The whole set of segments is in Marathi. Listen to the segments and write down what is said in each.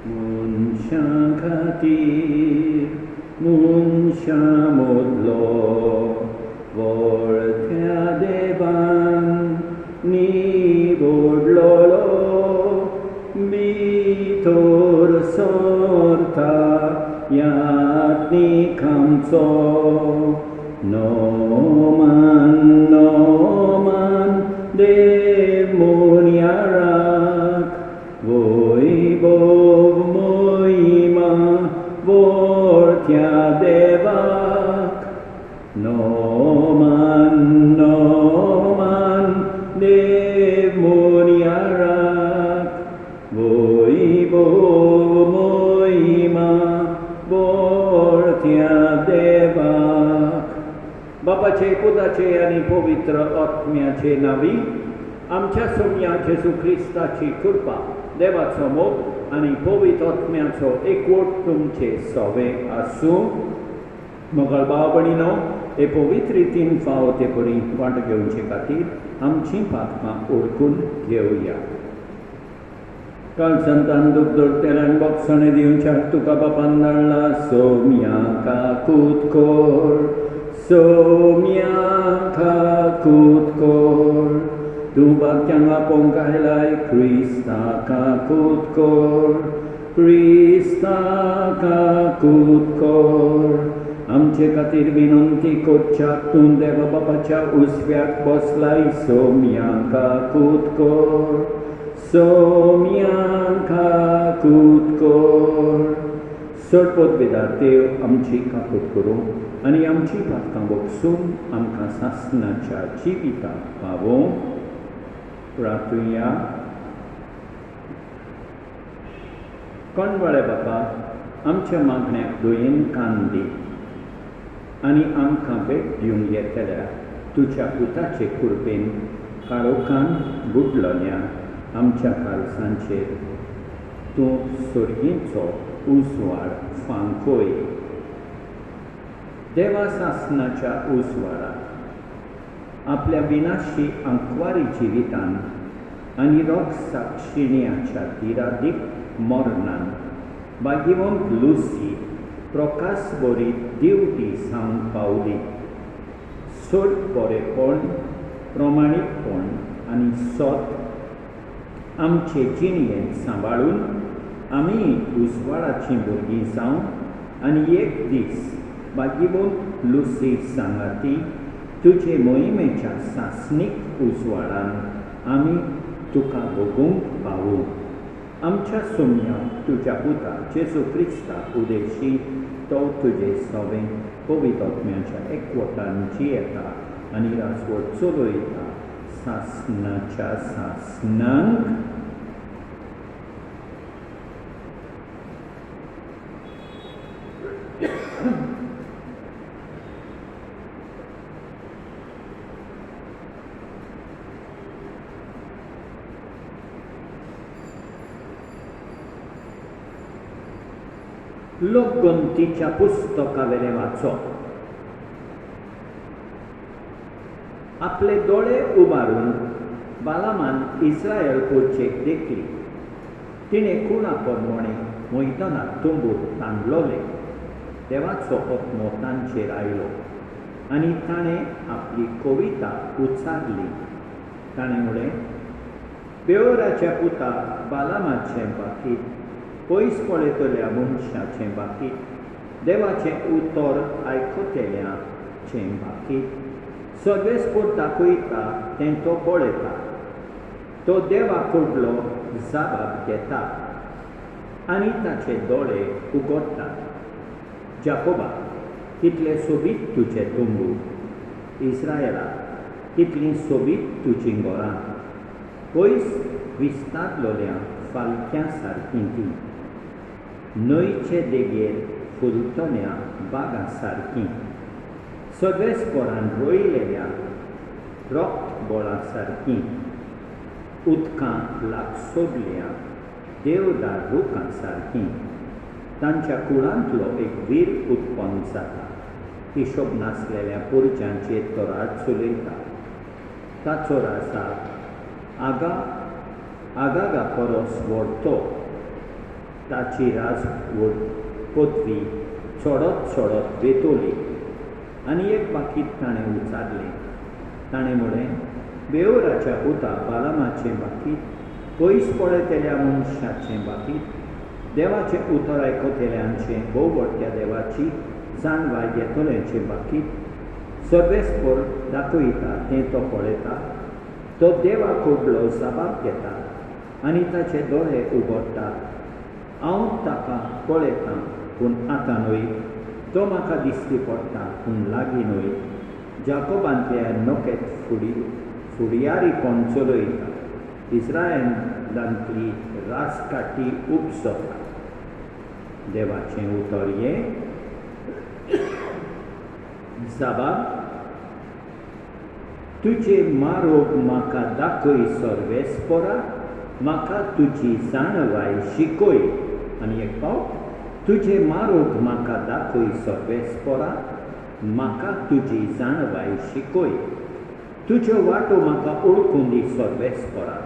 मनशा खातीर मनशा मोदलो वळख्या देवान निवडलोलो भितर सरता यात्नीक आमचो नोमान देव मोनयाराक वैभव महिमा वळख्या देवाक नोमान देव मोनयाराक वैभव महिमा वळख्या देवाक बापाचे पुताचे आणि पवित्र आत्म्याचे नावी आमच्या सोम्या जेजू ख्रिस्ताची कृपा देवाचो मोग आणि पवित्र आत्म्याचो एकवट तुमचे सवे आसूं मोगल भाव भयणीनो हे पवित्र रितीन फावो ते बरी वाट घेवचे खातीर आमची पातकां ओळखून घेवया काल संतान दूख दरतेल्यान बक्षणे दिवच्या तुका बापान धाडला सोम्याका कुतकोर सोम्याका कुतकोर तूं बाक्यांक आपोवंक आयलाय क्रिस्ताका कुतकोर क्रिस्ताका कुतकोर आमचे खातीर विनंती करच्याक तूं देवा बापाच्या उजव्याक बसलाय सोम्याका कुतकोर सोम्याका कुतकोर सरपोत बेदार देव आमची काकूट करूं आनी आमची पातकां बगसून आमकां सासणाच्या जिविताक पावोवं प्रार्थुया कणवाळे बापा आमच्या मागण्याक दुयेन कान दी आनी आमकां भेट दिवंक येतल्या तुज्या पुताचे कृपेन काळोखान बुडलोल्या आमच्या काळसांचेर तूं सर्गेचो उजवाड फांकोय देवा सासणाच्या उजवाडाक आपल्या विनाशी अंकवारी जिवितान आनी रोग साक्षिण्याच्या तिरादीक मरणान भाग्यवंत लुसी प्रकाश बरी दिवटी जावंक पावली सोड बरेपण प्रमाणीकपण आनी सत आमचे जिणयेंत सांबाळून आमी उजवाडाचीं भुरगीं जावं आनी एक दीस भाग्यवंत लुसी सांगाती तुजे मोहिमेच्या सासणीक उजवाडान आमी तुका भोगूंक पावूं आमच्या सोम्या तुज्या पुता जेजू क्रिस्ता उदेशी तो तुजे सवे पवित्र आत्म्याच्या एकवटान जियेता आनी राजवट चलयता सासणाच्या सासणांक लोकगंतीच्या पुस्तकावेले वाचप आपले दोळे उबारून बालामान इस्रायल पोरचेक देखली तिणें कुणा प्रमाणे मैदानात तुंबून तांडलोले देवाचो आत्मो तांचेर आयलो आनी ताणें आपली कविता उच्चारली ताणें म्हळें बेओराच्या पुता बालामाचें बाकीत पयस पळयतल्या मनशाचें बाकीत देवाचें उतर आयकतल्याचें बाकीत सगळे स्फोट दाखयता तें तो पळयता तो देवा कडलो जाबाब घेता आनी ताचे दोळे उगडटात जाकोबा कितलें सोबीत तुजें तुंबू इस्रायला कितलीं सोबीत तुजीं घरां पयस विस्तारलोल्या फालक्यां सारकीं तीं न्हंयचे देगेर फुलतल्या बागा सारकीं सगळे स्पोरान रोयलेल्या रोक्त बोळा सारकीं उदकां लागसोगल्या देवदार रुखां सारकीं तांच्या कुळांतलो एक वीर उत्पन्न जाता हिशोब नासलेल्या पुरजांचेर तो राज चलयता ताचो राजा आगागा परस व्हड तो ताची राज पदवी चोडत वेतोली आनी एक बाकीत ताणें उचारलें. ताणें म्हळें, बेओराच्या पुता बालामाचें बाकीत, पयस पडयतल्या मनशाचें बाकीत, देवाचें उतर आयकतल्यांचें भोववट्या देवाची जाणवाय घेतोल्यांचें बाकीत, सर्वेस्पर दाखयता तें तो पळयता, तो देवा कडलो जाबाब घेता आनी ताचे दोळे उगडटा. हांव ताका पळयतां पूण आतां न्हय, तो म्हाका दिश्टी पडटा पूण लागीं न्हय. जाकोबांतल्या नोकेत फुडयारी कोण चलयता, इस्रायेलांतली राजकाठी उपसता. देवाचें उतर हें, जाबाब, तुजे मारोग म्हाका दाखय सर्वेस्परा, म्हाका तुजी जाणवाय शिकय. आनी एक पाव, तुजे मारोग म्हाका दाखय सर्वेस्परा, म्हाका तुजी जाणवाय शिकय. तुज्यो वाटो म्हाका ओळखून दी सर्वेस्परा,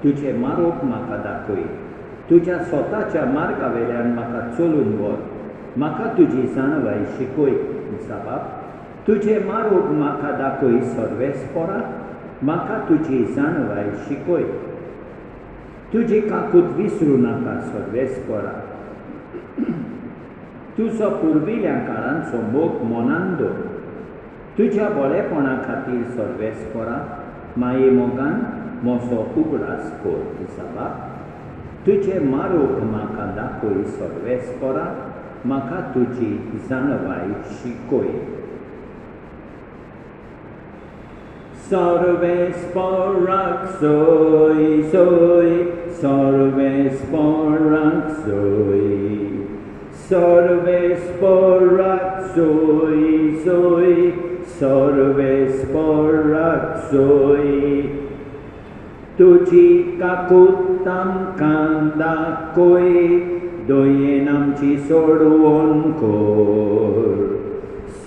तुजे मारोग म्हाका दाखय. तुज्या स्वताच्या मार्गा वेल्यान म्हाका चलून व्हर, म्हाका तुजी जाणवाय शिकय. जाबाब, तुजे मारोग म्हाका दाखय सर्वेस्परा, म्हाका तुजी जाणवाय शिकय. तुजी काकूट विसरूं नाका सर्वेस्परा, तुजो पुर्विल्या काळांचो मोग मनान दवर. तुज्या बळेपणा खातीर सर्वेस्परा, माये मोगान मोसो उगडास कर. जाबाब, तुजे मारोग म्हाका दाखय सर्वेस्परा, म्हाका तुजी जाणवाय शिकय. सर्वेस्पराक सोय सोय, सर्वेस्पराक सोय, सर्वेस्पराक सोय सोय, सर्वेस्पराक सोय. तुजी काकूट आमकां दाखय, दयेन आमची सोडवण कर.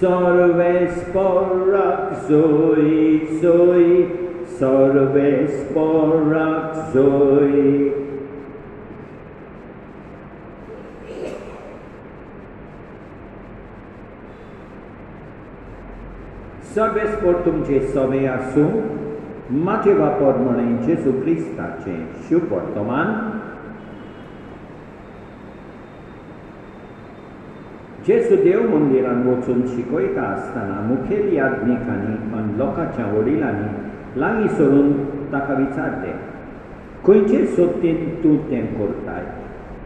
सर्वेस्पराक सोय सोय, सर्वेस्पराक सोय. सर्वेस्पर तुमचे सवे आसूं. माथे वापर म्हणून जेजू क्रिस्ताचें शुभ वर्तमान. जेजू देव मंदिरान वचून शिकयता आसतना मुखेल याज्ञिकांनी आनी लोकांच्या वडिलांनी लागीं सरून ताका विचारलें, खंयचे सत्तेन तूं तें करताय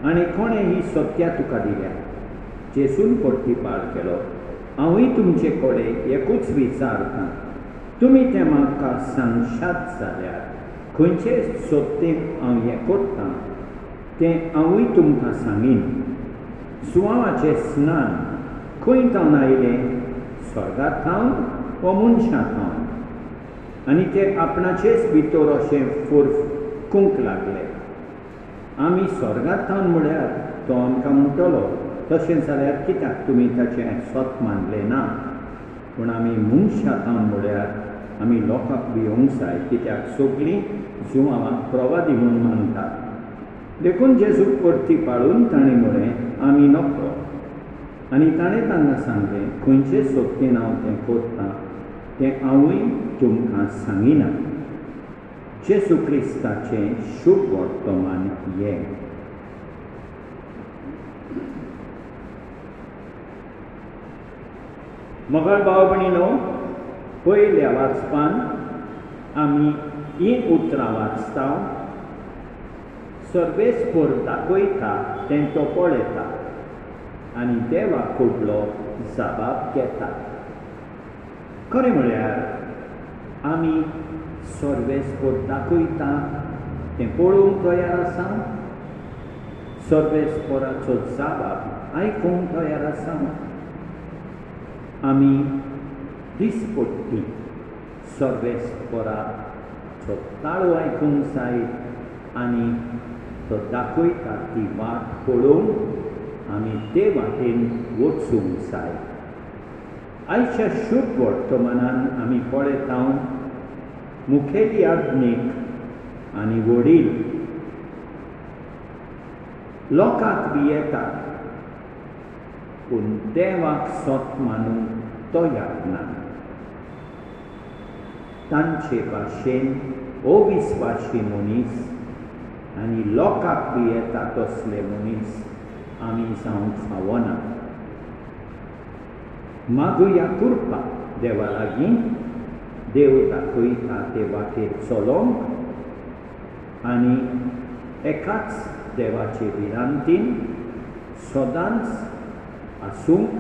आनी कोणें ही सत्या तुका दिल्या? जेजून प्रतिपाळ केलो, हांवूय तुमचे कडेन एकूच विचारतां, तुमी तें म्हाका सांगशात जाल्यार खंयचे सत्तेन हांव हें करतां तें हांवूय तुमकां सांगीन. सुवाळाचें स्नान खंय थावन आयलें, स्वर्गांत थावन वो मनशां थावन? आनी ते आपणाचेच भितर अशें फुरकूंक लागले. आमी स्वर्गांत थावन म्हळ्यार तो आमकां म्हणटलो, तशें जाल्यार कित्याक तुमी ताचें स्वत मानलें ना? पूण आमी मनशां थावन म्हळ्यार आमी लोकांक भियोंक जाय, कित्याक सगळीं जुवांवाक प्रवादी म्हूण मानतात. देखून जेजूक परतीपाळून ताणें म्हळें, आमी नकळो. आनी ताणें तांकां सांगलें, खंयचे सत्तेन हांव तें करतां तें हांवूय तुमकां सांगिना. जेजू क्रिस्ताचें शुभ वर्तमान हें. मोगाळ भाव भयणीनो, पयल्या वाचपान आमी हीं उतरां वाचता. सर्वेस्पर दाखयता तें तो पळयता आनी देवा कडलो जाबाब घेता. खरें म्हळ्यार आमी सर्वेस्पर दाखयता तें पळोवंक तयार आसा, सर्वेस्पराचो जाबाब आयकूंक तयार आसा. आमी दिसपट्टी सर्वेस्पराचो ताळो आयकूंक जाय आनी तो दाखयता ती वाट पळोवन आमी ते वाटेन वचूंक जाय. आयच्या शुभ वर्तमानान आमी पळयता मुखेल याज्ञीक आनी वडील lokat vietat, kun devak sotmanu toyatnan. Tanche vashen ovis vashimunis, ani lokat vietatos lemunis, ami saung sawana. Maguya kurpa deva lagi, Dewa kuita devake solong, ani ekats devace virantin, sodans asunk,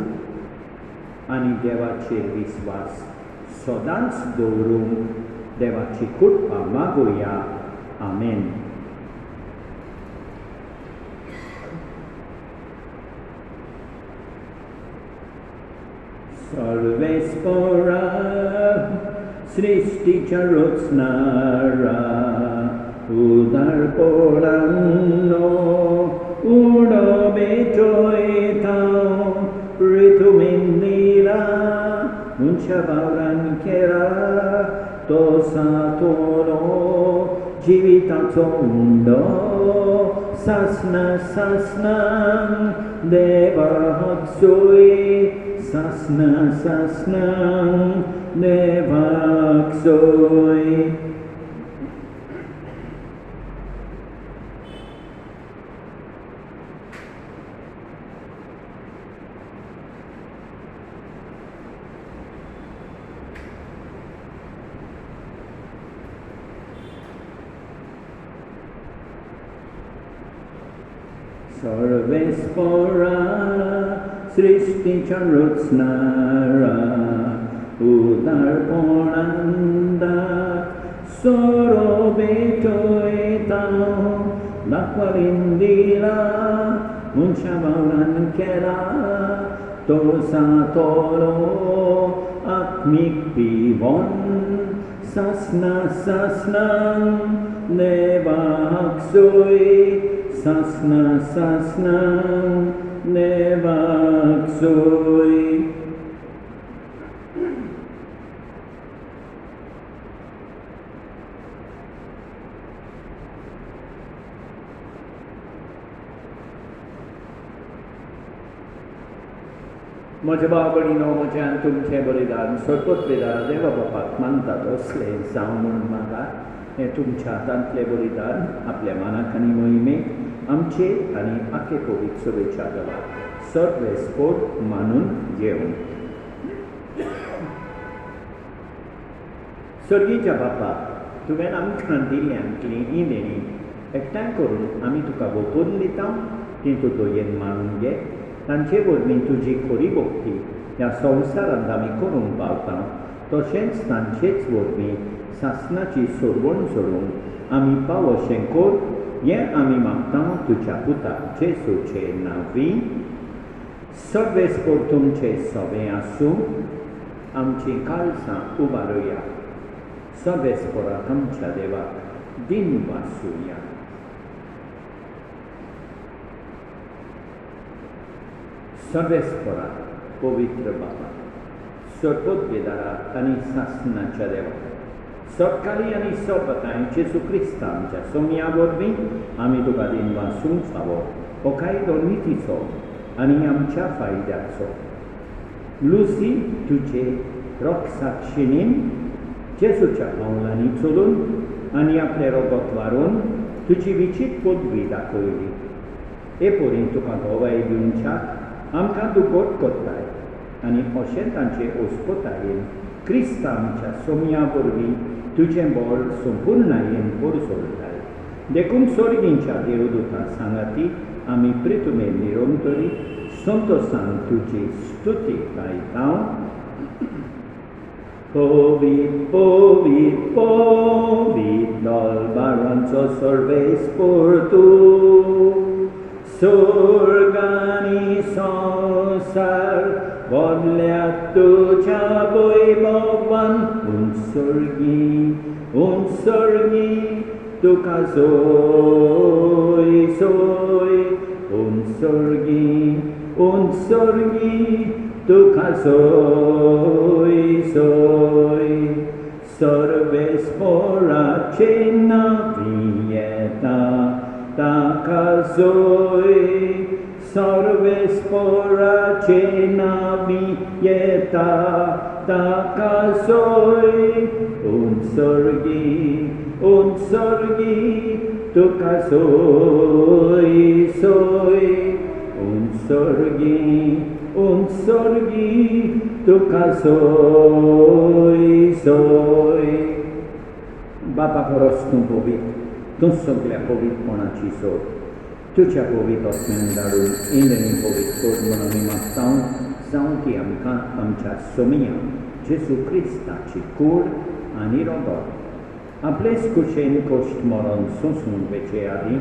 ani devace visvas, sodans dorum, devace kurpa maguya, amen. Sarvespora Srishti Charutsnara Udar Poranno Udo Betoetao Ritumindila Munchavaran Kera Tosatoro Jivitatondo Sasna Sasnam Deva Hatsui Sasna Sasnam Devaksoi. Sarvespora Srishti Charutsnara Udarponanda Sorobetoetao Lakwarindila Munchavaran Kera Tosatoro Akmik Pivon Sasna Sasnam Devaksoi Sasna Sasnam Devaksoi. Mojababalino mojantum bolidan sorpot vedara deva bapak mantat osle saumun maga हे तुमच्या हातांतले बलिदान आपल्या मनाक आनी मोहिमेक आमचे आनी आखे कोविड शुभेच्छा देवा सर्वेस्पोट मानून घेवन. सर्गीच्या बापा तुवें आमकां दिल्ल्यांतली ही देणी एकठांय करून आमी तुका ओपून दिता ती तूं दोयेन मानून घे. तांचे वरवीं तुजी खरी भक्ती ह्या संवसारांत आमी करूंक पावता तशेंच तांचेच वरवीं सासनाची सोडवण सोडून आमी पावोशें कोर हें आमी मागता तुज्या पुता जेसूचे नांवी. सर्वेस्पोर तुमचें सवें आसूं आमची काळजां उबारुया. सर्वेस्पोराक आमच्या देवाक दिन वासुया. सर्वेस्पोरा पवित्र बाबा सरपोत बेदारा आनी सासनाच्या देवा सरकारी आनी सोबताय जेसू क्रिस्ता आमच्या सोम्या वरवीं आमी तुका दिन वासूंक फावो हो कायदो नितीचो आनी आमच्या फायद्याचो. लुसी तुजे रोगसाक्षिणीन जेसूच्या पावलांनी चलून आनी आपले रोगोत वारून तुजी विचीत पदवी दाखयली. हे पोरी तुका घोवाय दिवच्याक आमकां तूं गोट कोत्ताय आनी अशें तांचे ओस्कोतायेन क्रिस्ता आमच्या सोम्या वरवीं तुजें बोल संपूर्णायेन पोरसोडताय. देखून सोर्गींच्या देवदूता सांगाती आमी प्रितुमेन निरंतरी संतोषान तुजी स्तुती गायता. Povit, povit, povit, dolbaranco सर्वेस्पोर तूं Surgani संसार bodल्यात तुझ्या वैभवान उंसर्गी तुका सोय सोय उंसर्गी तुका सोय सोय. सर्वेस्पोराचे नांवी येता ताका सोय सर्वेस्पराचे नावी येता ताका सोय उंसर्गी तुका सोय उंसर्गी तुका सोय बापा परस तूं पवित्र तूं सगळ्या पवित्रपणाची सोड तुझ्या पवित्र आत्म्यान धाडून इंद्रनी पवित्र कोट म्हूण आमी मागता जावं की आमकां आमच्या सोमया जेजू क्रिस्ताची कूड आनी रोगोट आपलेच कुशेन कोश्ट मरण सोंसून वेचे आदी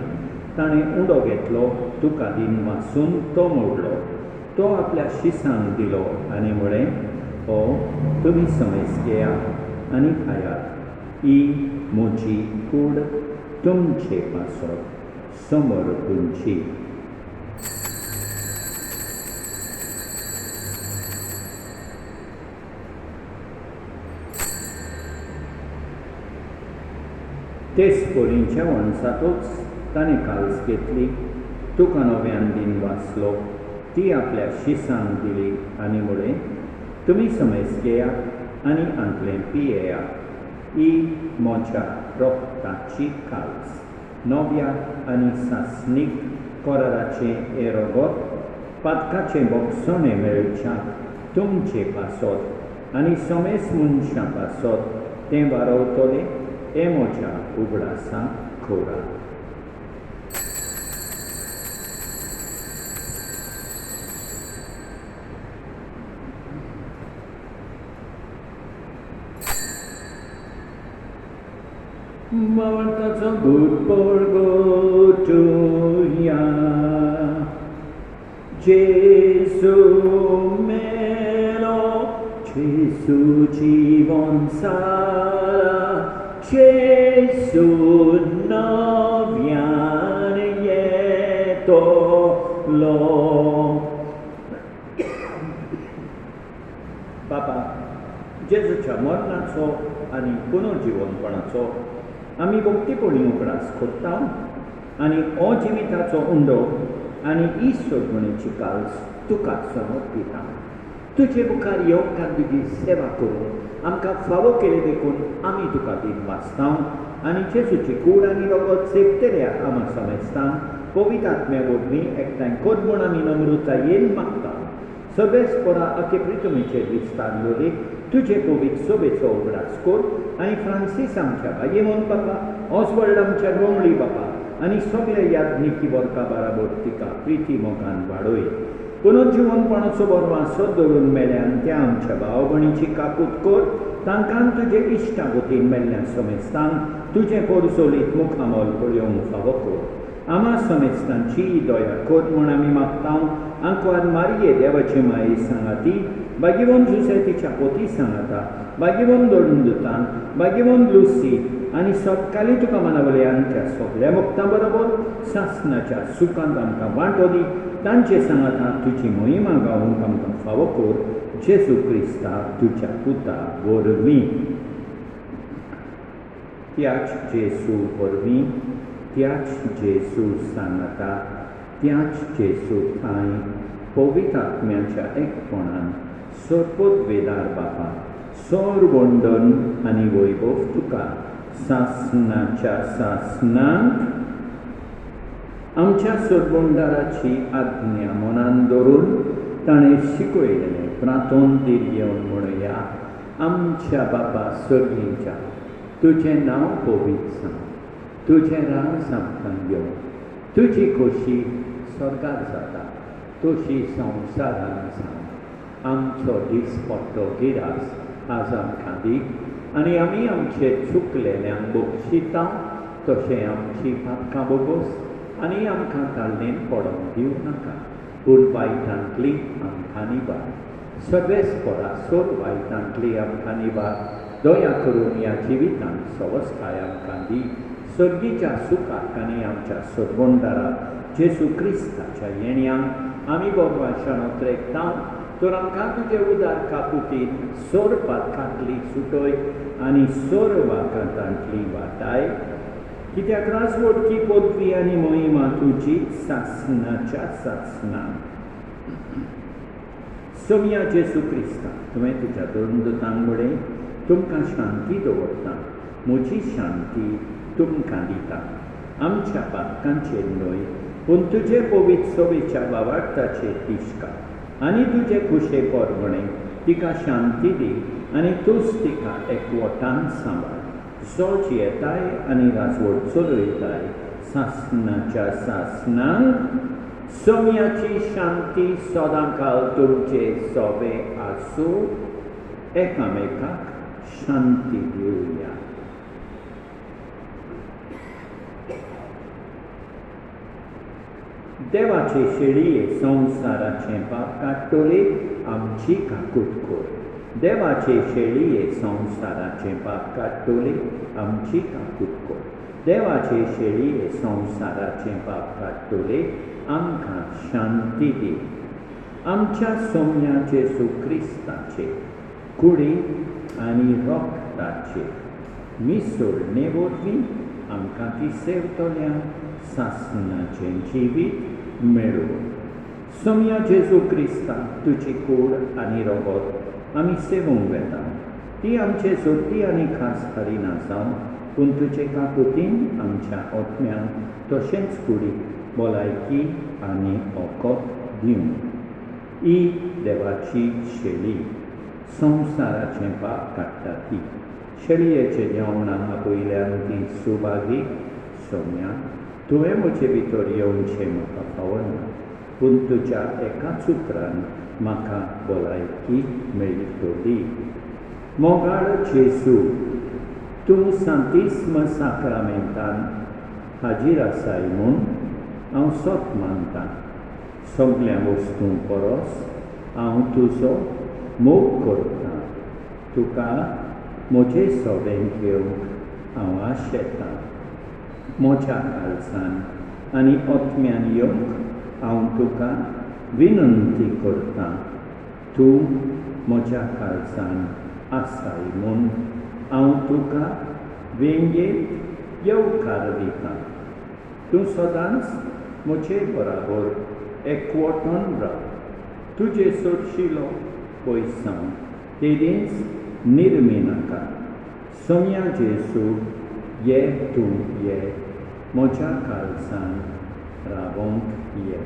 ताणें उंडो घेतलो तुका दिन वाचून तो मोडलो तो आपल्या शिसांक दिलो आनी म्हळें हो तुमी समेज घेयात आनी खायात ही म्हजी कूड तुमचे पासत समोर तुमची तेच पोरींच्या वणसातूच ताणें काल्स घेतली तुका नव्यान दिन वाचलो ती आपल्या शिसांक दिली आनी म्हळें तुमी समेज घेयात आनी आंतलें पियेयात ही म्हज्या रोगताची काल्स नव्या आनी सासणीक कोराराचें हें रोगोत पातकाचें बोगसोणें मेळच्याक तुमचे पासत आनी समेज मनशां पासत तें वारवतलें हें म्हज्या उगडासां खोरा Marta's a good porgo to ya. Jesu melo, Jesu jivon sara, Jesu novian yeto lo. Papa, Jesuच्या मरणाचो आनी पुनर्जीवनपणाचो आमी भक्तीपणी उगडास कोत्ता आनी हो जिविताचो उंडो आनी ईश्वरपणेची काल्स तुका समर्पिता तुजे मुखार येवकार तुजी सेवा करून आमकां फावो केले देखून आमी तुका दिन वाचता आनी जेजूची कूड आनी रोगोत सेवतल्या आमा समेजता पवित्र आत्म्या वरवीं एकठांय कर म्हूण आमी नम्रतायेन मागता सर्वेस्परा आखे प्रितमेचेर विस्तारलोले तुजे पवित्र सोबेचो उगडास कर आनी फ्रांसीस आमच्या भायेमोन बापा ऑस्वल्ड आमच्या रोमळी बापा आनी सगळे याज्ञिकी वर्गा बाराबर तिका प्रिती मोगान वाडोय पुनर्जीवनपणाचो बरो आसत दवरून मेल्यान त्या आमच्या भाव भयणीची काकूट कर तांकां तुजे इश्टागतीन मेल्ल्यान समेजतान तुजें पोरसोलीत मुखामोल पळोवंक फावो कर आमा समेजतांची दया कर म्हूण आमी मागता आंकवार मारये देवाची माये सांगाती बागीवन जुसे तिच्या पोती सांगाता बागीवन दोंडुतान बागीवन लुसी आनी सतकाली तुका मनावल्यान त्या सगळ्या मुक्तां बरोबर सासणाच्या सुखांत आमकां वांटो दी तांचे सांगाता तुजी मोहिमा गावूंक आमकां फावो कर जेजू क्रिस्ता तुज्या पुता वरवीं त्याच जेजू वरवीं त्याच जेजू सांगाता त्याच जेजू थंय पवित्र आत्म्याच्या एकपणान सोडपोत वेदार बापा सोर वंदन आनी वैभव तुका सासणाच्या सासणांत आमच्या सोडबोंडाराची आज्ञा मनान दवरून ताणें शिकयलें प्रार्थोन दीर घेवन म्हणया आमच्या बापा सर्गीच्या तुजें नांव पवित्र सांग तुजें राज आमकां यो तुजी खोशी स्वर्गार जाता तशी संवसारान सांग आमचो दिसपट्टो गिरास आज आमकां दी आनी आमी आमचे चुकलेल्यांक बक्षिता तशें आमची पातकां बोगोस आनी आमकां ताळणेन पडोवंक दिवं नाका पूण वायटांतली आमकां निबार सर्वेस्परा सोर वायटांतली आमकां निबार दया करून ह्या जिवितांत सवस्थाय आमकां दी सर्गीच्या सुखाक आनी आमच्या सोडबोंडाराक जेजू क्रिस्ताच्या येण्याक आमी भगवान त्रेकता तर आमकां तुजे उदार काकुतीन सोर पातकांतली सुटय आनी सोर वाकांतांतली वाटाय कित्याक राजवटची पदवी आनी मोहिमा तुजी सासणाच्या सासणान सोम्या जेसू क्रिस्ता तुवें तुज्या दोन दोतांक वडे तुमकां शांती दवरता म्हजी शांती तुमकां दिता आमच्या पातकांचेर न्हय पूण तुजे पवित्र सोबेच्या वावार्थाचेर दिश्का आनी तुजे कुशे परगणे तिका शांती दी आनी तूंच तिका एकवटान सांबाळ जोच येताय आनी राजवट चलयताय सासणाच्या सासणांक सोम्याची शांती सदांकाल तुमचे सोबे आसूं एकामेकाक शांती दिवया. देवाचे शेळये संवसाराचें पाप काडटले आमची काकूट कर. देवाचे शेळये संवसाराचें पाप काडटले आमची काकूट कर. देवाचे शेळये संवसाराचें पाप काडटले आमकां शांती दी. आमच्या सोम्या जेसू क्रिस्ताचे कुडी आनी रोगताचे मिसळणे वरवीं आमकां ती सेवतल्या सासणाचें जिवीत मेळोवन सोम्या जेसू क्रिस्ता तुजी कूड आनी रोगत आमी सेवूंक वेता. ती आमचे सोडटी आनी खास खाली नासावन पूण तुजे काकुतीन आमच्या ओतम्यांक तशेंच कुडीक भलायकी आनी ओकोत दिवं. ही देवाची शेळी संवसाराचें पाप काडटा ती शेळयेचे जेवणाक आपयल्यान ती सुभागी सोम्या तुवें म्हजे भितर येवचें म्हाका फावना पूण तुज्या एकाच उतरान म्हाका भलायकी मेळटली. मोगाळ जेसू तूं सांतिस्म साक्रामेंतान हाजीर आसाय म्हूण हांव सोत मानतां. सगळ्या वस्तूं परस हांव तुजो मोग करतां. तुका म्हजे सोबेन घेवंक हांव आशेतां. म्हज्या काळजान आनी ओतम्यान येवंक हांव तुका विनंती करतां. तूं म्हज्या काळजान आसाय म्हूण हांव तुका वेंगेत येवकार दितां. तूं सदांच म्हजे बराबर एकवटून राव. तुजे सोडशिलो पयसांव तेदींच निर्मी नाका. सोम्या जेसू ये तूं ये म्हज्या काळजान रावोंक ये.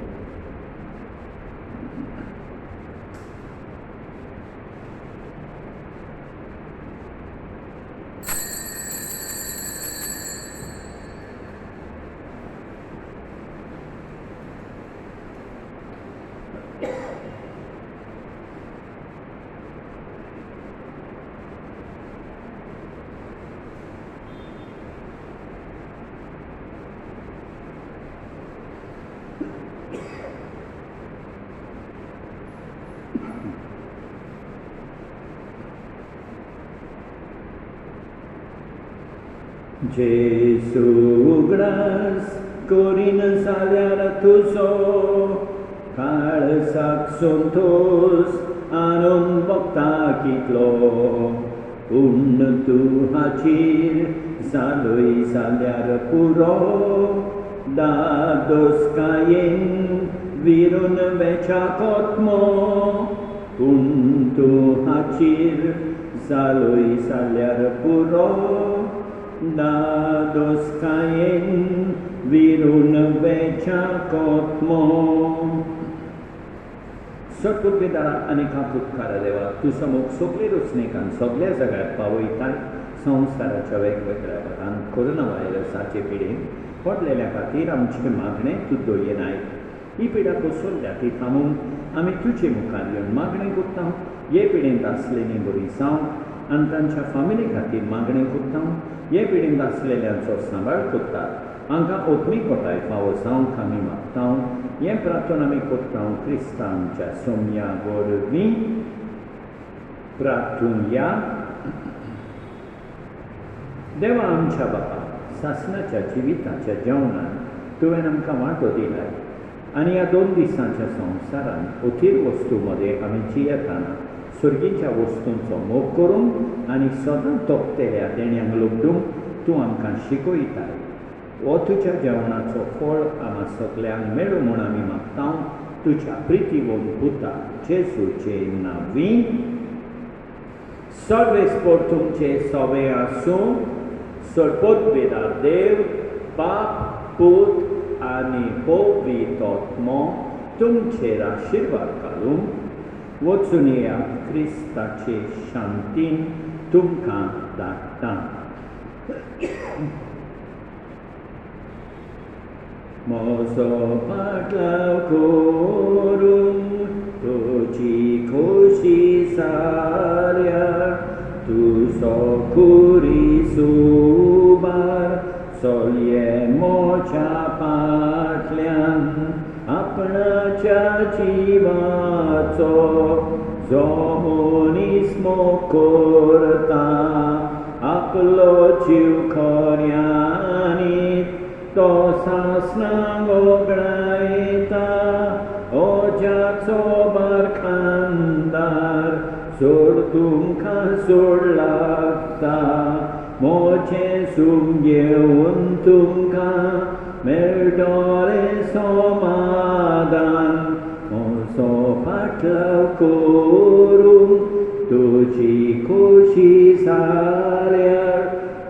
जेसू उगडास करीन जाल्यार तुजो काळजाक संतोष आनंद भोगता कितलो. पूण तूं हाचेर जालोय जाल्यार पुरो दादोसकायेन विरून वेच्या कोत्मो. पूण तूं हाचेर जालोय जाल्यार पुरो दादोसकायेन विरून वेच्या कोत्मो. सटपुतगेदारा आनी कापुतकारा देवा तुजो मोग सगळे रचनेकान सगळ्या जगात पावयताय. संवसाराच्या वेगवेगळ्या भागांत कोरोना व्हायरसाचे पिडेन पडलेल्या खातीर आमचे मागणें तूं दोयनाय. ही पिडा कोसळ्ळ्या ती थांबोवन आमी तुजे मुखार येवन मागणें करता. हे पिडेंत आसलेलीं बरी जावं आनी तांच्या फामिली खातीर मागणें करता. हे पिडेंत आसलेल्यांचो सांबाळ करता. हांकां ओतमीकोटाय फावो जावंक आमी मागता. हें प्रार्थना आमी करता क्रिस्तांच्या सोम्या वरवीं. प्रार्थुया. देवा आमच्या बापा सासणाच्या जिविताच्या जेवणान तुवें आमकां वांटो दिलाय आनी ह्या 2 दिसांच्या संवसारान अथीर वस्तू मदें आमी जियेताना सर्गीच्या वस्तूंचो मोग करूंक आनी सदां तोपतेल्या देण्यांक लुगडूंक तूं आमकां शिकयताय. हो तुझ्या जेवणाचो फळ आम्हा सगल्यांक मेळो म्हूण आमी मागता तुझ्या प्रितीवोन पुता जेसूचे नांवी. सर्वेस्पर तुमचे सवे आसूं सर्पोद्वेदा देव बाप पूत आनी पवित्र आत्मो तुमचेर आशिर्वाद घालूं. वचून येयात क्रिस्ताचे शांतीन तुमकां धाडटा. म्हजो पाटलाव करूं तुजी खोशी साऱ्या तुजो कुरी सुबार सोलये मोच्या पाटल्यान आपणाच्या जिवाचो जो मनीस मोग करता आपलो जीव खऱ्यांनी तो सासणां वगडायता. ओजाचो बारखानदार सोड तुमकां सोड लागता. मोचें सूम घेवन तुमकां मेळटोलें समाधान. म्हजो पाटलाव करूं तुजी खोशी साऱ्यार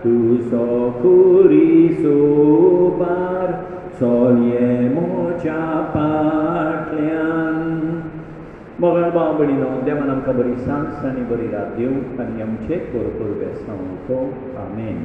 तुजो कुरी सोबार सोलये मोच्या पाटल्यान. मोगाळ भाव भयणीनो, देवान आमकां बरी सांस आनी बरी रात दिवं आनी आमचे भरपूर बेसांव आमेन.